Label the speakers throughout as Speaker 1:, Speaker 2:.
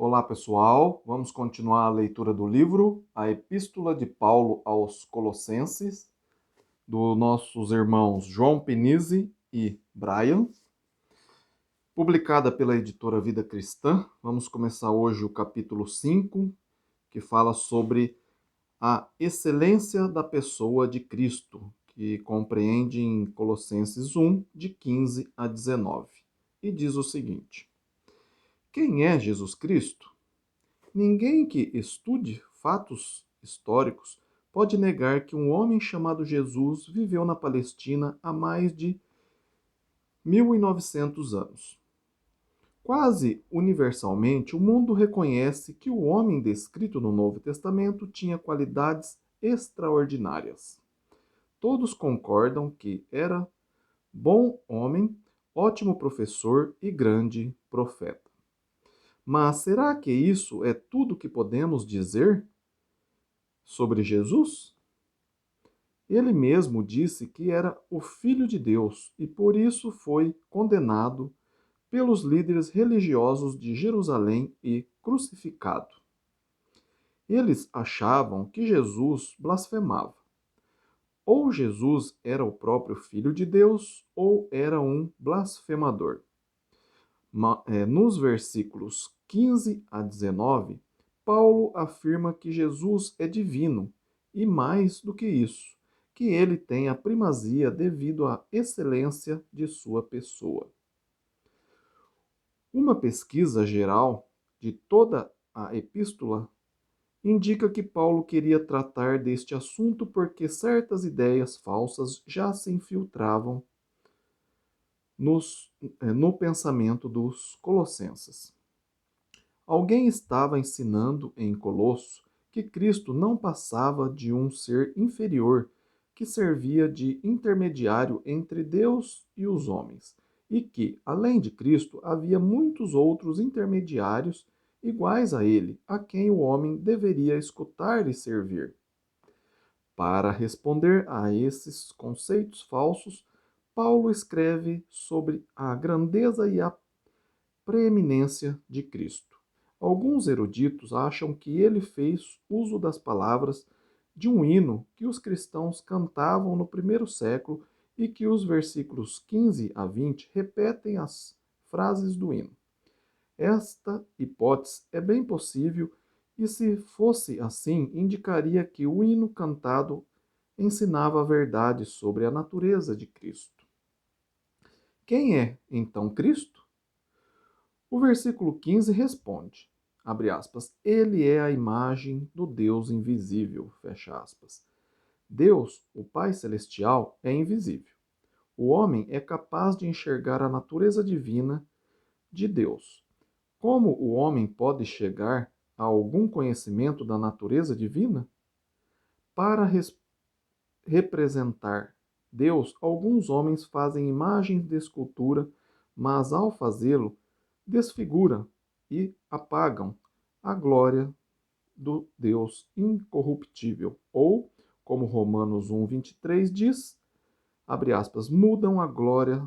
Speaker 1: Olá, pessoal. Vamos continuar a leitura do livro A Epístola de Paulo aos Colossenses, dos nossos irmãos João Penise e Brian, publicada pela editora Vida Cristã. Vamos começar hoje o capítulo 5, que fala sobre a excelência da pessoa de Cristo, que compreende em Colossenses 1, de 15 a 19. E diz o seguinte: Quem é Jesus Cristo? Ninguém que estude fatos históricos pode negar que um homem chamado Jesus viveu na Palestina há mais de 1900 anos. Quase universalmente, o mundo reconhece que o homem descrito no Novo Testamento tinha qualidades extraordinárias. Todos concordam que era bom homem, ótimo professor e grande profeta. Mas será que isso é tudo que podemos dizer sobre Jesus? Ele mesmo disse que era o Filho de Deus e por isso foi condenado pelos líderes religiosos de Jerusalém e crucificado. Eles achavam que Jesus blasfemava. Ou Jesus era o próprio Filho de Deus, ou era um blasfemador. Nos versículos 15 a 19, Paulo afirma que Jesus é divino e, mais do que isso, que ele tem a primazia devido à excelência de sua pessoa. Uma pesquisa geral de toda a epístola indica que Paulo queria tratar deste assunto porque certas ideias falsas já se infiltravam no pensamento dos colossenses. Alguém estava ensinando em Colosso que Cristo não passava de um ser inferior que servia de intermediário entre Deus e os homens, e que, além de Cristo, havia muitos outros intermediários iguais a ele, a quem o homem deveria escutar e servir. Para responder a esses conceitos falsos, Paulo escreve sobre a grandeza e a preeminência de Cristo. Alguns eruditos acham que ele fez uso das palavras de um hino que os cristãos cantavam no primeiro século e que os versículos 15 a 20 repetem as frases do hino. Esta hipótese é bem possível e, se fosse assim, indicaria que o hino cantado ensinava a verdade sobre a natureza de Cristo. Quem é, então, Cristo? O versículo 15 responde, abre aspas, ele é a imagem do Deus invisível, fecha aspas. Deus, o Pai Celestial, é invisível. O homem é capaz de enxergar a natureza divina de Deus. Como o homem pode chegar a algum conhecimento da natureza divina? Para representar Deus, alguns homens fazem imagens de escultura, mas ao fazê-lo, desfiguram e apagam a glória do Deus incorruptível. Ou, como Romanos 1:23 diz, abre aspas, mudam a glória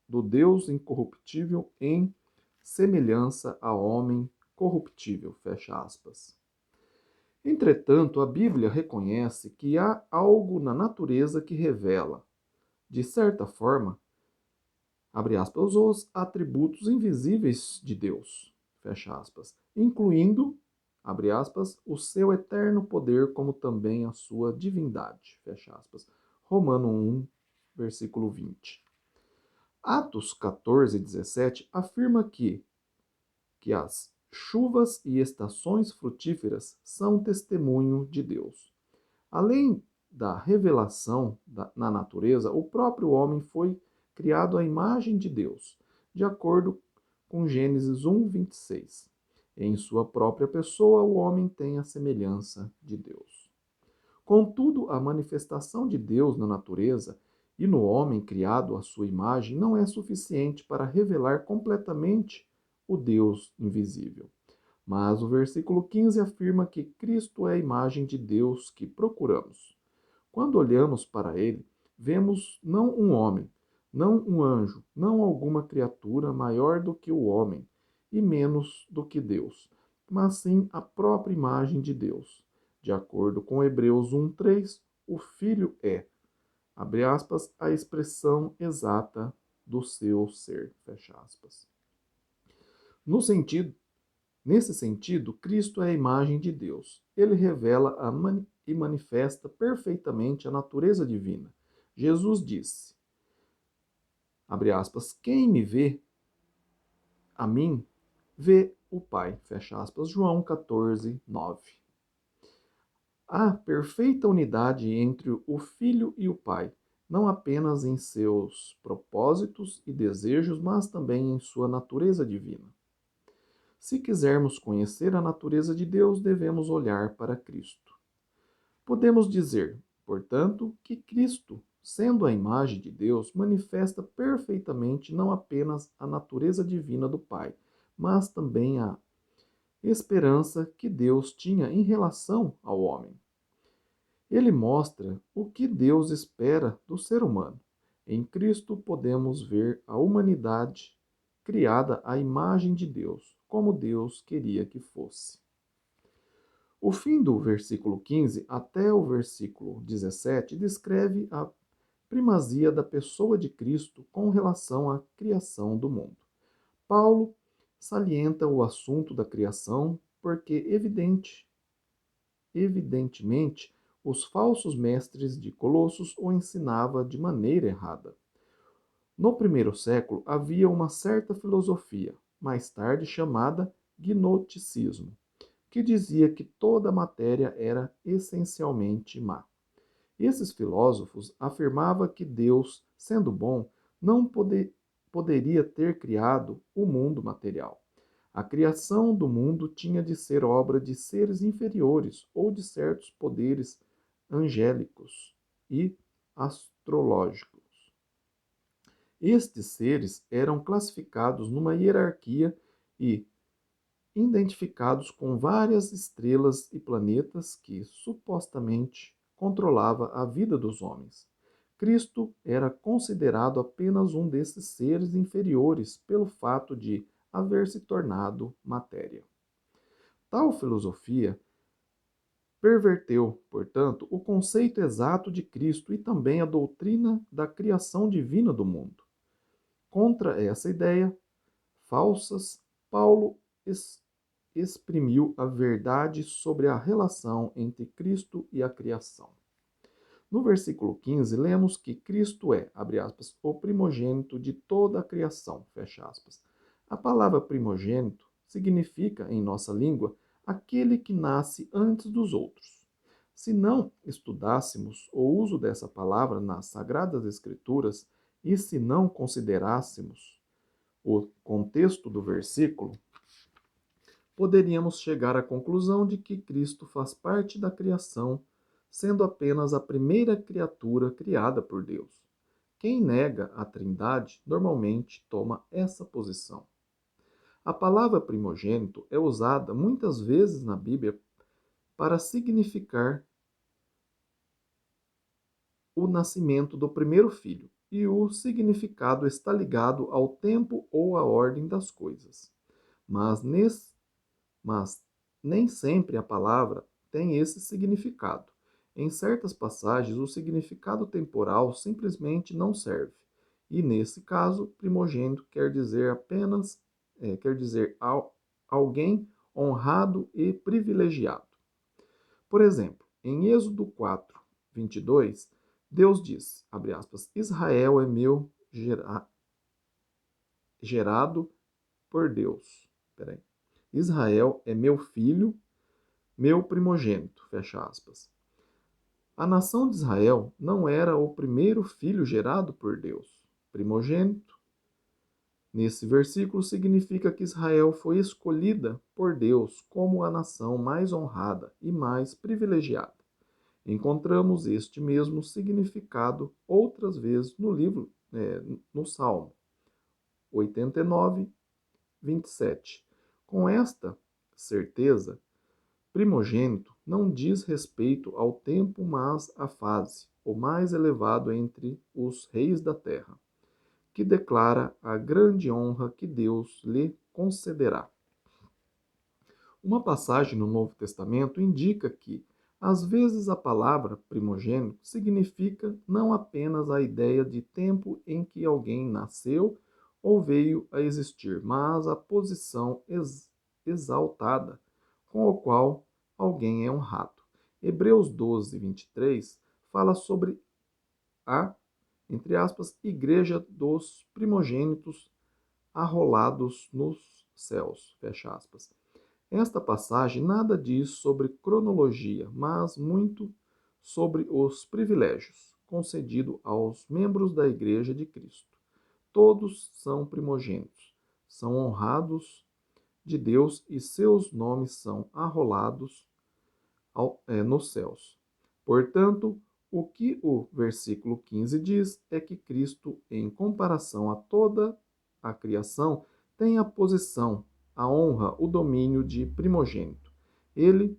Speaker 1: do Deus incorruptível em semelhança a homem corruptível, fecha aspas. Entretanto, a Bíblia reconhece que há algo na natureza que revela, de certa forma, abre aspas, os atributos invisíveis de Deus, fecha aspas, incluindo, abre aspas, o seu eterno poder, como também a sua divindade, fecha aspas. Romano 1, versículo 20. Atos 14:17 afirma que as chuvas e estações frutíferas são testemunho de Deus. Além da revelação na natureza, o próprio homem foi criado à imagem de Deus, de acordo com Gênesis 1:26. Em sua própria pessoa, o homem tem a semelhança de Deus. Contudo, a manifestação de Deus na natureza e no homem criado à sua imagem não é suficiente para revelar completamente o Deus invisível. Mas o versículo 15 afirma que Cristo é a imagem de Deus que procuramos. Quando olhamos para ele, vemos não um homem, não um anjo, não alguma criatura maior do que o homem e menos do que Deus, mas sim a própria imagem de Deus. De acordo com Hebreus 1:3, o Filho é, abre aspas, a expressão exata do seu ser, fecha aspas. No sentido, Nesse sentido, Cristo é a imagem de Deus. Ele revela e manifesta perfeitamente a natureza divina. Jesus disse, abre aspas, quem me vê, a mim, vê o Pai, fecha aspas, João 14:9. Há perfeita unidade entre o Filho e o Pai, não apenas em seus propósitos e desejos, mas também em sua natureza divina. Se quisermos conhecer a natureza de Deus, devemos olhar para Cristo. Podemos dizer, portanto, que Cristo, sendo a imagem de Deus, manifesta perfeitamente não apenas a natureza divina do Pai, mas também a esperança que Deus tinha em relação ao homem. Ele mostra o que Deus espera do ser humano. Em Cristo podemos ver a humanidade criada à imagem de Deus, como Deus queria que fosse. O fim do versículo 15 até o versículo 17 descreve a primazia da pessoa de Cristo com relação à criação do mundo. Paulo salienta o assunto da criação porque, evidentemente, os falsos mestres de Colossos o ensinava de maneira errada. No primeiro século havia uma certa filosofia, mais tarde chamada gnosticismo, que dizia que toda a matéria era essencialmente má. Esses filósofos afirmavam que Deus, sendo bom, não poderia ter criado o mundo material. A criação do mundo tinha de ser obra de seres inferiores ou de certos poderes angélicos e astrológicos. Estes seres eram classificados numa hierarquia e identificados com várias estrelas e planetas que supostamente controlava a vida dos homens. Cristo era considerado apenas um desses seres inferiores pelo fato de haver se tornado matéria. Tal filosofia perverteu, portanto, o conceito exato de Cristo e também a doutrina da criação divina do mundo. Contra essa ideia falsas, Paulo exprimiu a verdade sobre a relação entre Cristo e a criação. No versículo 15, lemos que Cristo é, abre aspas, o primogênito de toda a criação, fecha aspas. A palavra primogênito significa, em nossa língua, aquele que nasce antes dos outros. Se não estudássemos o uso dessa palavra nas Sagradas Escrituras e se não considerássemos o contexto do versículo, poderíamos chegar à conclusão de que Cristo faz parte da criação, sendo apenas a primeira criatura criada por Deus. Quem nega a Trindade normalmente toma essa posição. A palavra primogênito é usada muitas vezes na Bíblia para significar o nascimento do primeiro filho, e o significado está ligado ao tempo ou à ordem das coisas. Mas, mas nem sempre a palavra tem esse significado. Em certas passagens, o significado temporal simplesmente não serve. E nesse caso, primogênito quer dizer apenas alguém honrado e privilegiado. Por exemplo, em Êxodo 4:22, Deus diz, abre aspas, Israel é meu gerado por Deus. Peraí. Israel é meu filho, meu primogênito, fecha aspas. A nação de Israel não era o primeiro filho gerado por Deus. Primogênito, nesse versículo, significa que Israel foi escolhida por Deus como a nação mais honrada e mais privilegiada. Encontramos este mesmo significado outras vezes no livro, no Salmo 89:27. Com esta certeza, primogênito não diz respeito ao tempo, mas à fase, o mais elevado entre os reis da terra, que declara a grande honra que Deus lhe concederá. Uma passagem no Novo Testamento indica que, às vezes, a palavra primogênito significa não apenas a ideia de tempo em que alguém nasceu ou veio a existir, mas a posição exaltada com a qual alguém é honrado. Hebreus 12, 23 fala sobre a, entre aspas, igreja dos primogênitos arrolados nos céus, fecha aspas. Esta passagem nada diz sobre cronologia, mas muito sobre os privilégios concedidos aos membros da Igreja de Cristo. Todos são primogênitos, são honrados de Deus e seus nomes são arrolados nos céus. Portanto, o que o versículo 15 diz é que Cristo, em comparação a toda a criação, tem a posição, a honra, o domínio de primogênito. Ele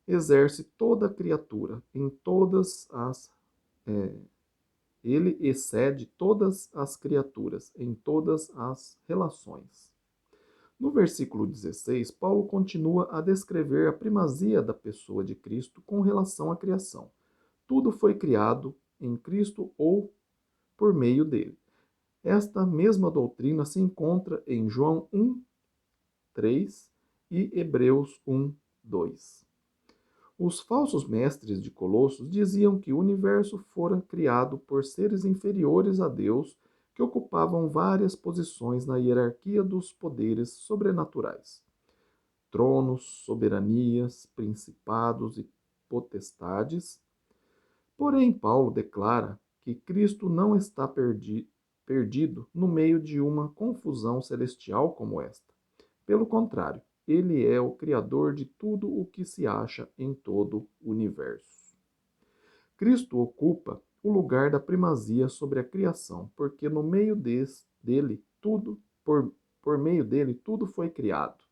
Speaker 1: exerce toda a criatura em todas as ele excede todas as criaturas em todas as relações. No versículo 16, Paulo continua a descrever a primazia da pessoa de Cristo com relação à criação. Tudo foi criado em Cristo ou por meio dele. Esta mesma doutrina se encontra em João 1, 3 e Hebreus 1, 2. Os falsos mestres de Colossos diziam que o universo fora criado por seres inferiores a Deus que ocupavam várias posições na hierarquia dos poderes sobrenaturais. Tronos, soberanias, principados e potestades. Porém, Paulo declara que Cristo não está perdido no meio de uma confusão celestial como esta. Pelo contrário, ele é o Criador de tudo o que se acha em todo o universo. Cristo ocupa o lugar da primazia sobre a criação, porque no meio dele tudo, por meio dele tudo foi criado.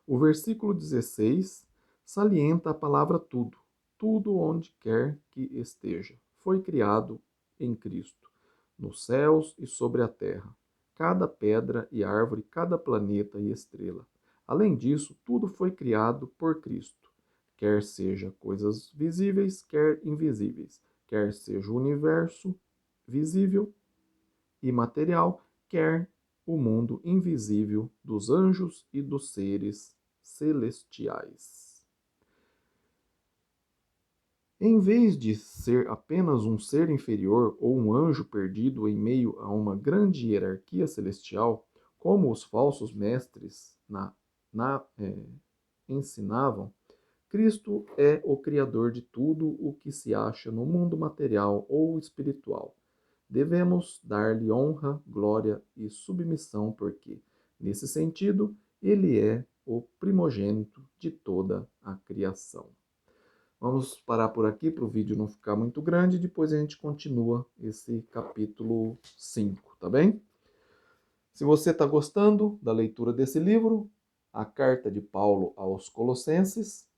Speaker 1: O versículo 16 salienta a palavra tudo. Tudo onde quer que esteja foi criado em Cristo, nos céus e sobre a terra. Cada pedra e árvore, cada planeta e estrela. Além disso, tudo foi criado por Cristo, quer seja coisas visíveis, quer invisíveis, quer seja o universo visível e material, quer o mundo invisível dos anjos e dos seres celestiais. Em vez de ser apenas um ser inferior ou um anjo perdido em meio a uma grande hierarquia celestial, como os falsos mestres ensinavam, Cristo é o Criador de tudo o que se acha no mundo material ou espiritual. Devemos dar-lhe honra, glória e submissão, porque, nesse sentido, ele é o primogênito de toda a criação. Vamos parar por aqui para o vídeo não ficar muito grande, depois a gente continua esse capítulo 5, tá bem? Se você está gostando da leitura desse livro, a carta de Paulo aos Colossenses,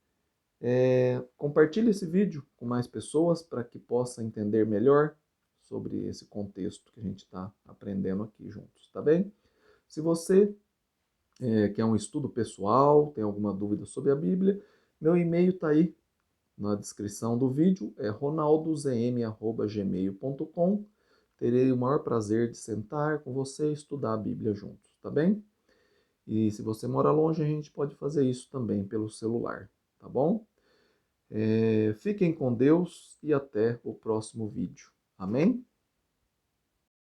Speaker 1: compartilhe esse vídeo com mais pessoas para que possa entender melhor sobre esse contexto que a gente está aprendendo aqui juntos, tá bem? Se você quer um estudo pessoal, tem alguma dúvida sobre a Bíblia, meu e-mail está aí na descrição do vídeo, é ronaldozm@gmail.com. Terei o maior prazer de sentar com você e estudar a Bíblia juntos, tá bem? E se você mora longe, a gente pode fazer isso também pelo celular, tá bom? Fiquem com Deus e até o próximo vídeo. Amém?